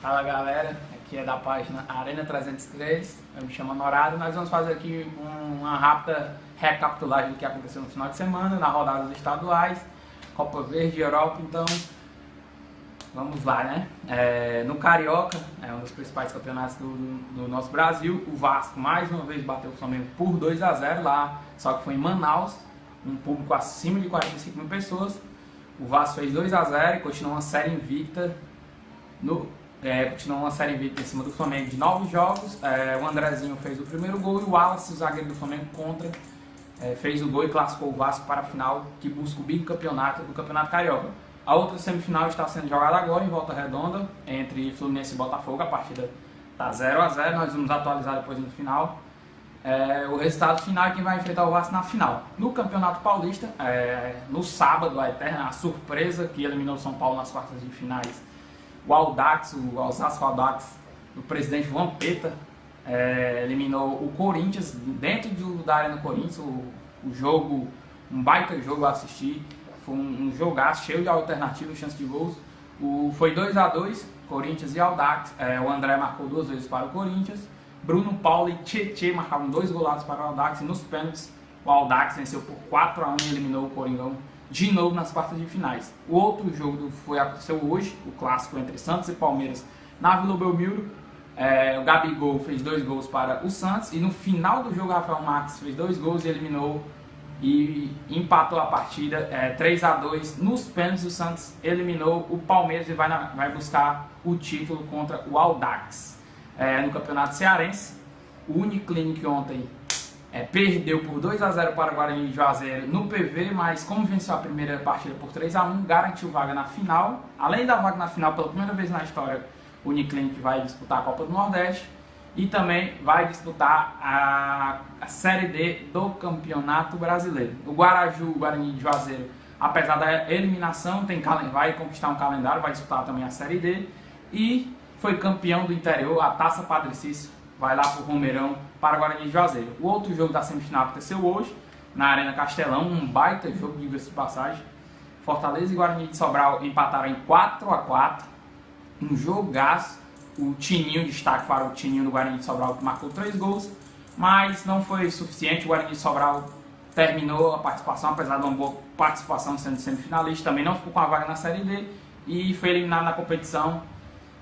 Fala galera, aqui é da página Arena 303, eu me chamo Honorário. Nós vamos fazer aqui uma rápida recapitulagem do que aconteceu no final de semana, na rodada dos estaduais, Copa Verde, Europa. Então, vamos lá, né? No Carioca, um dos principais campeonatos do nosso Brasil, o Vasco mais uma vez bateu o Flamengo por 2-0 lá, só que foi em Manaus, um público acima de 45 mil pessoas. O Vasco fez 2-0 e continuou uma série invicta em cima do Flamengo de 9 jogos. O Andrezinho fez o primeiro gol e o Wallace, o zagueiro do Flamengo, fez o gol e classificou o Vasco para a final, que busca o bicampeonato do Campeonato Carioca. A outra semifinal está sendo jogada agora em Volta Redonda, entre Fluminense e Botafogo. A partida está 0-0, nós vamos atualizar depois no final. O resultado final é quem vai enfrentar o Vasco na final. No Campeonato Paulista, no sábado, a eterna surpresa que eliminou o São Paulo nas quartas de finais, o Osasco Audax, do presidente Vampeta, eliminou o Corinthians dentro da Arena Corinthians. Um baita jogo a assistir, foi um jogaço cheio de alternativas, chance de gols. Foi 2-2, Corinthians e Audax. O André marcou 2 vezes para o Corinthians, Bruno Paulo e Tietê marcaram 2 golaços para o Audax, e nos pênaltis o Audax venceu por 4-1 e eliminou o Coringão de novo nas quartas de finais. O outro jogo aconteceu hoje, o clássico entre Santos e Palmeiras na Vila Belmiro. O Gabigol fez 2 gols para o Santos, e no final do jogo o Rafael Marques fez 2 gols e eliminou e empatou a partida 3-2. Nos pênaltis o Santos eliminou o Palmeiras e vai buscar o título contra o Audax. No Campeonato Cearense, o Uniclinic ontem perdeu por 2-0 para o Guarani de Juazeiro no PV, mas como venceu a primeira partida por 3-1, garantiu vaga na final. Além da vaga na final, pela primeira vez na história, o Uniclinic vai disputar a Copa do Nordeste e também vai disputar a Série D do Campeonato Brasileiro. O Guarani de Juazeiro, apesar da eliminação, vai conquistar um calendário, vai disputar também a Série D e foi campeão do interior, a Taça Padre Cícero, vai lá para o Romeirão, para o Guarani de Juazeiro. O outro jogo da semifinal aconteceu hoje, na Arena Castelão, um baita jogo, diga-se de passagem. Fortaleza e Guarani de Sobral empataram em 4-4, um jogaço. O Tininho, destaque para o Tininho do Guarani de Sobral, que marcou 3 gols, mas não foi suficiente. O Guarani de Sobral terminou a participação, apesar de uma boa participação sendo semifinalista, também não ficou com a vaga na Série D e foi eliminado na competição.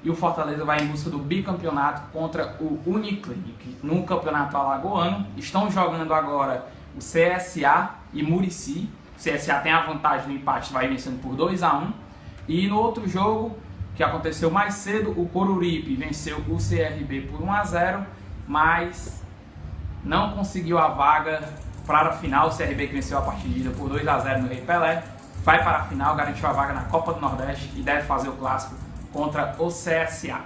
E o Fortaleza vai em busca do bicampeonato contra o Uniclinic. No Campeonato Alagoano, estão jogando agora o CSA e Murici. O CSA tem a vantagem no empate, vai vencendo por 2-1. E no outro jogo, que aconteceu mais cedo, o Coruripe venceu o CRB por 1-0, mas não conseguiu a vaga para a final. O CRB, que venceu a partida por 2-0 no Rei Pelé, vai para a final, garantiu a vaga na Copa do Nordeste e deve fazer o clássico contra o CSA.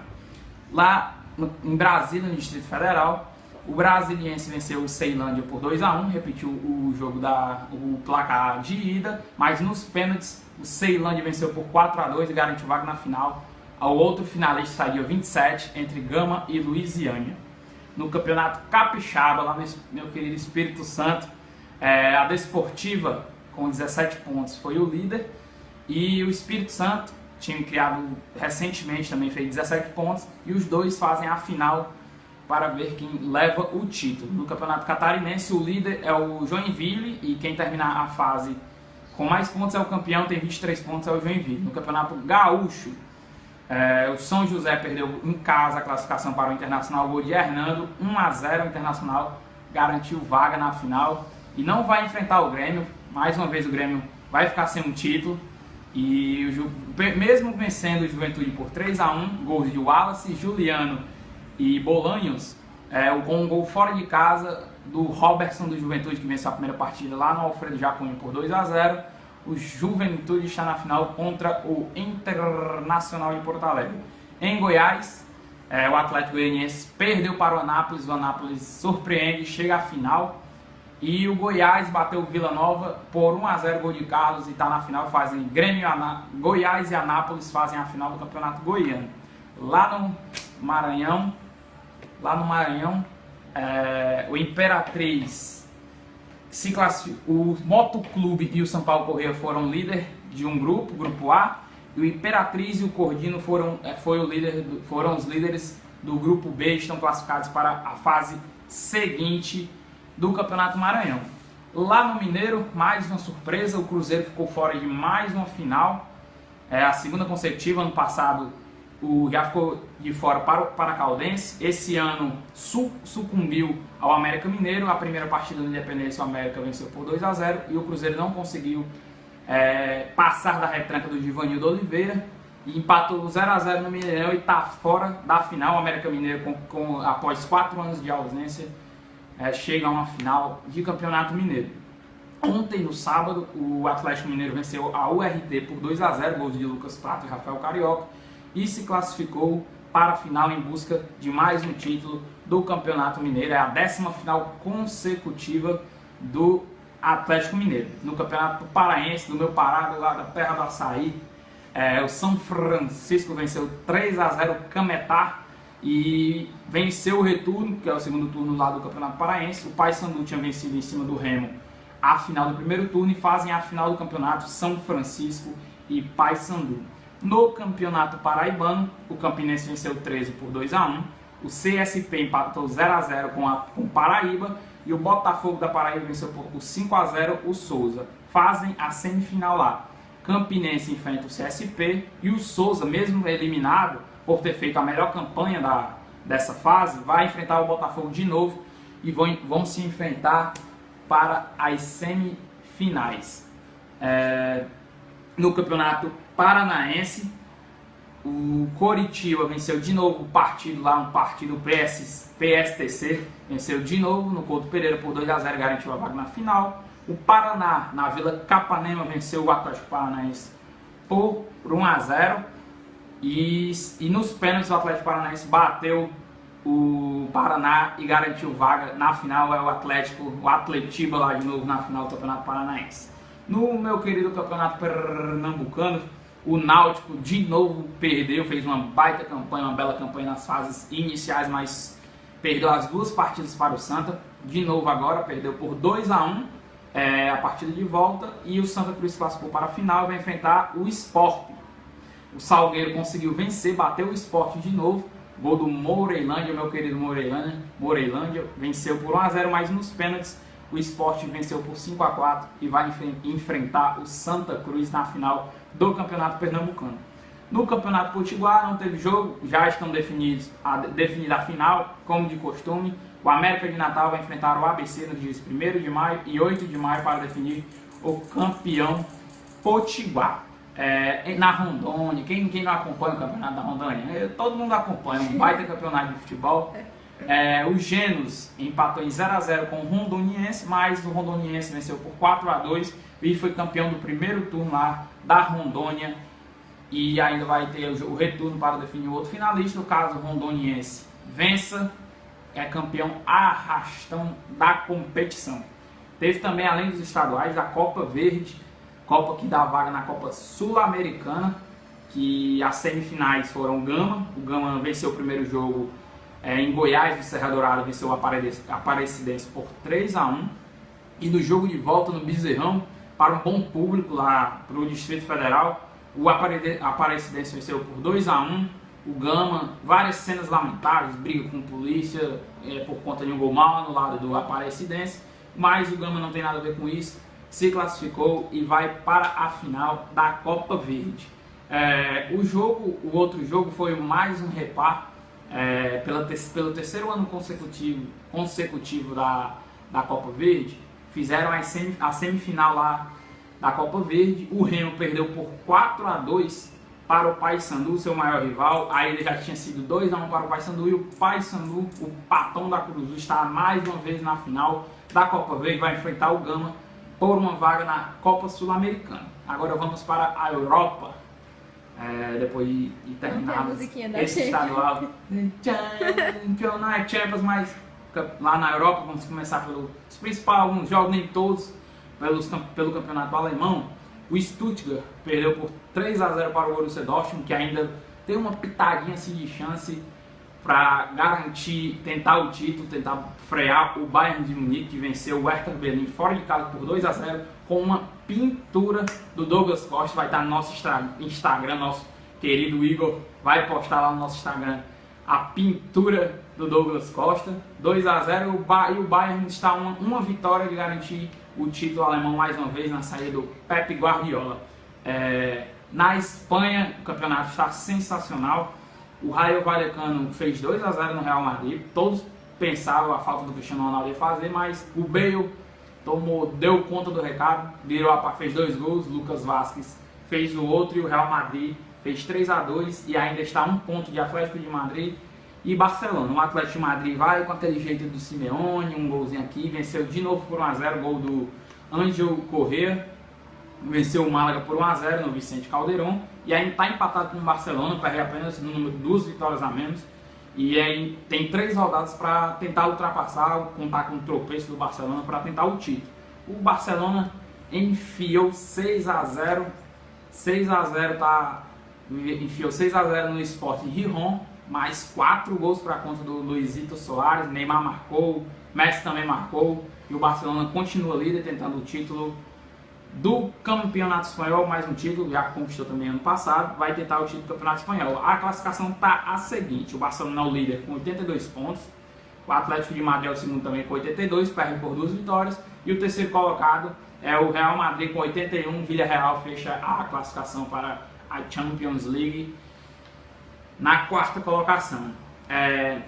Lá em Brasília, no Distrito Federal, o Brasiliense venceu o Ceilândia por 2-1, repetiu o placar de ida, mas nos pênaltis o Ceilândia venceu por 4-2 e garantiu vaga na final. O outro finalista saiu 27, entre Gama e Luisiânia. No Campeonato Capixaba, lá no meu querido Espírito Santo, a Desportiva, com 17 pontos, foi o líder, e o Espírito Santo, time criado recentemente, também fez 17 pontos, e os dois fazem a final para ver quem leva o título. No Campeonato Catarinense, o líder é o Joinville, e quem terminar a fase com mais pontos é o campeão, tem 23 pontos, é o Joinville. No Campeonato Gaúcho, o São José perdeu em casa a classificação para o Internacional, gol de Hernando, 1-0. O Internacional garantiu vaga na final e não vai enfrentar o Grêmio. Mais uma vez o Grêmio vai ficar sem um título. E mesmo vencendo o Juventude por 3-1, gols de Wallace, Juliano e Bolanhos, com um gol fora de casa do Robertson do Juventude, que venceu a primeira partida lá no Alfredo Jacunha por 2-0, o Juventude está na final contra o Internacional de Porto Alegre. Em Goiás, o Atlético Goianiense perdeu para o Anápolis surpreende, chega à final. E o Goiás bateu o Vila Nova por 1-0, gol de Carlos, e está na final. Goiás e Anápolis fazem a final do Campeonato Goiano. Lá no Maranhão, o Imperatriz se classificou. O Motoclube e o São Paulo Corrêa foram líder de um grupo A, o Imperatriz e o Cordino foram os líderes do grupo B, estão classificados para a fase seguinte do Campeonato Maranhão. Lá no Mineiro, mais uma surpresa, o Cruzeiro ficou fora de mais uma final, a segunda consecutiva. Ano passado já ficou de fora para o Paracaldense, esse ano sucumbiu ao América Mineiro. A primeira partida do Independência, o América venceu por 2-0 e o Cruzeiro não conseguiu passar da retranca do Givanildo Oliveira e empatou 0-0 no Mineirão e está fora da final. O América Mineiro, após 4 anos de ausência, chega a uma final de Campeonato Mineiro. Ontem, no sábado, o Atlético Mineiro venceu a URT por 2-0, gols de Lucas Prato e Rafael Carioca, e se classificou para a final em busca de mais um título do Campeonato Mineiro. É a 10ª final consecutiva do Atlético Mineiro. No Campeonato Paraense, do meu Pará, lá da terra do açaí, o São Francisco venceu 3-0 o Cametá e venceu o retorno, que é o segundo turno lá do Campeonato Paraense. O Paysandu tinha vencido em cima do Remo a final do primeiro turno e fazem a final do campeonato São Francisco e Paysandu. No Campeonato Paraibano, o Campinense venceu 13 por 2-1, o CSP empatou 0-0 com o Paraíba e o Botafogo da Paraíba venceu por 5-0 o Souza. Fazem a semifinal lá. Campinense enfrenta o CSP e o Souza, mesmo eliminado por ter feito a melhor campanha dessa fase, vai enfrentar o Botafogo de novo e vão se enfrentar para as semifinais. No Campeonato Paranaense, o Coritiba venceu de novo o partido lá, um partido PSTC, venceu de novo no Couto Pereira por 2-0, garantiu a vaga na final. O Paraná, na Vila Capanema, venceu o Atlético Paranaense por 1-0. E nos pênaltis o Atlético Paranaense bateu o Paraná e garantiu vaga na final. É o Atletiba lá de novo na final do Campeonato Paranaense. No meu querido Campeonato Pernambucano, o Náutico de novo perdeu, fez uma baita campanha, uma bela campanha nas fases iniciais, mas perdeu as 2 partidas para o Santa. De novo agora, perdeu por 2-1 a partida de volta e o Santa Cruz classificou para a final e vai enfrentar o Sport. O Salgueiro conseguiu vencer, bateu o Sport de novo. Gol do Moreilândia, meu querido Moreilândia venceu por 1-0, mas nos pênaltis o Sport venceu por 5-4 e vai enfrentar o Santa Cruz na final do Campeonato Pernambucano. No Campeonato Potiguar não teve jogo, já estão definida a final, como de costume. O América de Natal vai enfrentar o ABC nos dias 1º de maio e 8 de maio para definir o campeão Potiguar. Na Rondônia, quem não acompanha o Campeonato da Rondônia? Todo mundo acompanha, um baita campeonato de futebol. O Genos empatou em 0-0 com o Rondoniense, mas o Rondoniense venceu por 4-2 e foi campeão do primeiro turno lá da Rondônia. E ainda vai ter o retorno para definir o outro finalista. No caso, o Rondoniense vença, é campeão arrastão da competição. Teve também, além dos estaduais, a Copa Verde, Copa que dá vaga na Copa Sul-Americana, que as semifinais foram o Gama venceu o primeiro jogo em Goiás, o Serra Dourada venceu o Aparecidense por 3-1, e no jogo de volta no Bezerrão, para um bom público lá para o Distrito Federal, o Aparecidense venceu por 2-1, o Gama, várias cenas lamentáveis, briga com polícia por conta de um gol mal anulado do Aparecidense, mas o Gama não tem nada a ver com isso, se classificou e vai para a final da Copa Verde. O outro jogo foi mais um repar, pelo terceiro ano consecutivo da Copa Verde, fizeram a semifinal lá da Copa Verde. O Remo perdeu por 4-2 para o Paysandu, seu maior rival. Aí ele já tinha sido 2-1 para o Paysandu, e o Paysandu, o Patão da Cruz, está mais uma vez na final da Copa Verde, vai enfrentar o Gama por uma vaga na Copa Sul-Americana. Agora vamos para a Europa, depois de terminarmos esse estadual. Champions, mas lá na Europa vamos começar pelos principais, alguns jogos, nem todos, pelo campeonato alemão. O Stuttgart perdeu por 3-0 para o Borussia Dortmund, que ainda tem uma pitadinha assim de chance para garantir, tentar o título, tentar frear o Bayern de Munique, que venceu o Hertha Berlim fora de casa por 2-0, com uma pintura do Douglas Costa, vai estar no nosso Instagram, nosso querido Igor vai postar lá no nosso Instagram a pintura do Douglas Costa. 2 a 0 e o Bayern está uma vitória de garantir o título alemão mais uma vez na saída do Pep Guardiola. Na Espanha, o campeonato está sensacional. O Rayo Vallecano fez 2 a 0 no Real Madrid. Todos pensavam a falta do Cristiano Ronaldo ia fazer, mas o Bale deu conta do recado, fez 2 gols. Lucas Vázquez fez o outro e o Real Madrid fez 3 a 2 e ainda está 1 ponto de Atlético de Madrid e Barcelona. O Atlético de Madrid vai com aquele jeito do Simeone, um golzinho aqui, venceu de novo por 1 a 0, gol do Ángel Correa, venceu o Málaga por 1 a 0 no Vicente Calderón e ainda está empatado com o Barcelona, perde apenas no número de 2 vitórias a menos e aí tem 3 rodadas para tentar ultrapassar, contar com o tropeço do Barcelona para tentar o título. O Barcelona enfiou 6 a 0, enfiou 6 a 0 no Sporting Gijón, mais 4 gols para conta do Luizito Soares. Neymar marcou, Messi também marcou e o Barcelona continua líder tentando o título do Campeonato Espanhol, mais um título, já conquistou também ano passado, vai tentar o título do Campeonato Espanhol. A classificação está a seguinte: o Barcelona é o líder com 82 pontos, o Atlético de Madrid é o segundo também com 82, perde por 2 vitórias, e o terceiro colocado é o Real Madrid com 81, Villarreal fecha a classificação para a Champions League na 4ª colocação.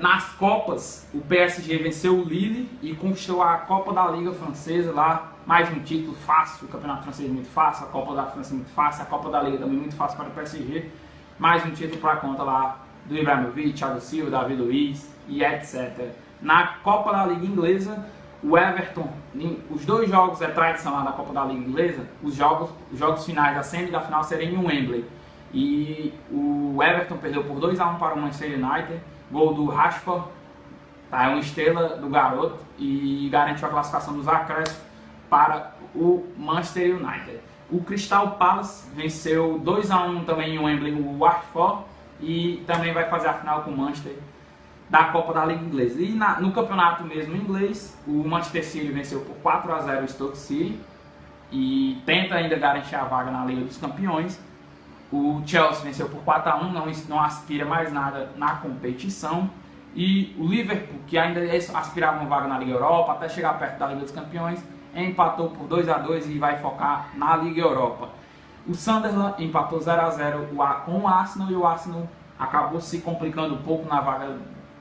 Nas Copas, o PSG venceu o Lille e conquistou a Copa da Liga Francesa lá, mais um título fácil. O Campeonato Francês é muito fácil, a Copa da França é muito fácil, a Copa da Liga também é muito fácil para o PSG, mais um título para a conta lá do Ibrahimovic, Thiago Silva, Davi Luiz e etc. Na Copa da Liga Inglesa, o Everton, os 2 jogos é tradição lá da Copa da Liga Inglesa, os jogos finais da semi e da final serem em Wembley. E o Everton perdeu por 2 a 1 para o Manchester United, gol do Rashford, é uma estrela do garoto, e garantiu a classificação dos acréscimos para o Manchester United. O Crystal Palace venceu 2 a 1 também em Wembley o Watford e também vai fazer a final com o Manchester da Copa da Liga Inglesa. E no campeonato mesmo inglês, o Manchester City venceu por 4 a 0 o Stoke City e tenta ainda garantir a vaga na Liga dos Campeões. O Chelsea venceu por 4 a 1, não aspira mais nada na competição. E o Liverpool, que ainda aspirava uma vaga na Liga Europa, até chegar perto da Liga dos Campeões, empatou por 2 a 2 e vai focar na Liga Europa. O Sunderland empatou 0 a 0 com o Arsenal, e o Arsenal acabou se complicando um pouco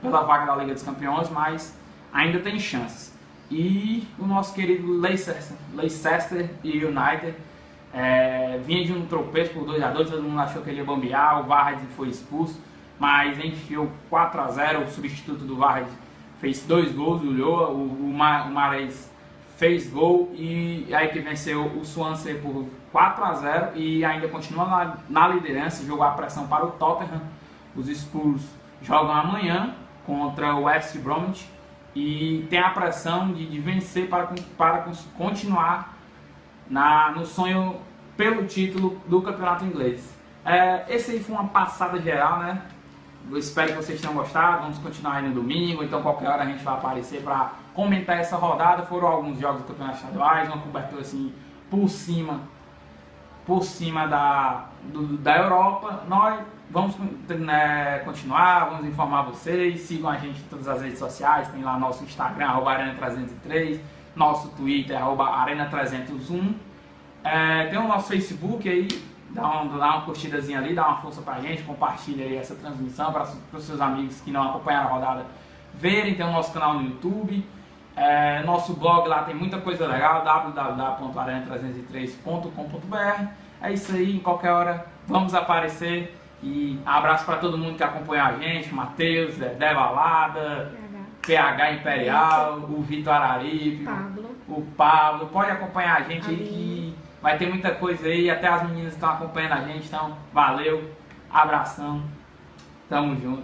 pela vaga da Liga dos Campeões, mas ainda tem chances. E o nosso querido Leicester United vinha de um tropeço por 2 a 2, todo mundo achou que ele ia bombear, o Vardy foi expulso, mas enfiou 4 a 0, o substituto do Vardy fez 2 gols, o Mahrez fez gol, e aí que venceu o Swansea por 4 a 0 e ainda continua na liderança, jogou a pressão para o Tottenham. Os Spurs jogam amanhã contra o West Bromwich e tem a pressão de vencer para continuar no sonho pelo título do campeonato inglês. Esse aí foi uma passada geral, né? Eu espero que vocês tenham gostado. Vamos continuar aí no domingo, então qualquer hora a gente vai aparecer para comentar essa rodada. Foram alguns jogos do campeonato estaduais, uma cobertura assim por cima da Europa. Nós vamos continuar, vamos informar vocês. Sigam a gente em todas as redes sociais, tem lá nosso Instagram, @arena303, nosso Twitter, @arena301. Tem o nosso Facebook aí, dá uma curtidazinha ali, dá uma força pra gente, compartilha aí essa transmissão para os seus amigos que não acompanharam a rodada verem. Tem o nosso canal no YouTube, nosso blog lá tem muita coisa legal, www.arena303.com.br. É isso aí, em qualquer hora vamos aparecer. E abraço para todo mundo que acompanha a gente, Matheus, Dedé Balada, PH Imperial, o Vitor Araripe, o Pablo. Pode acompanhar a gente aí que vai ter muita coisa aí, até as meninas estão acompanhando a gente, então valeu, abração, tamo junto.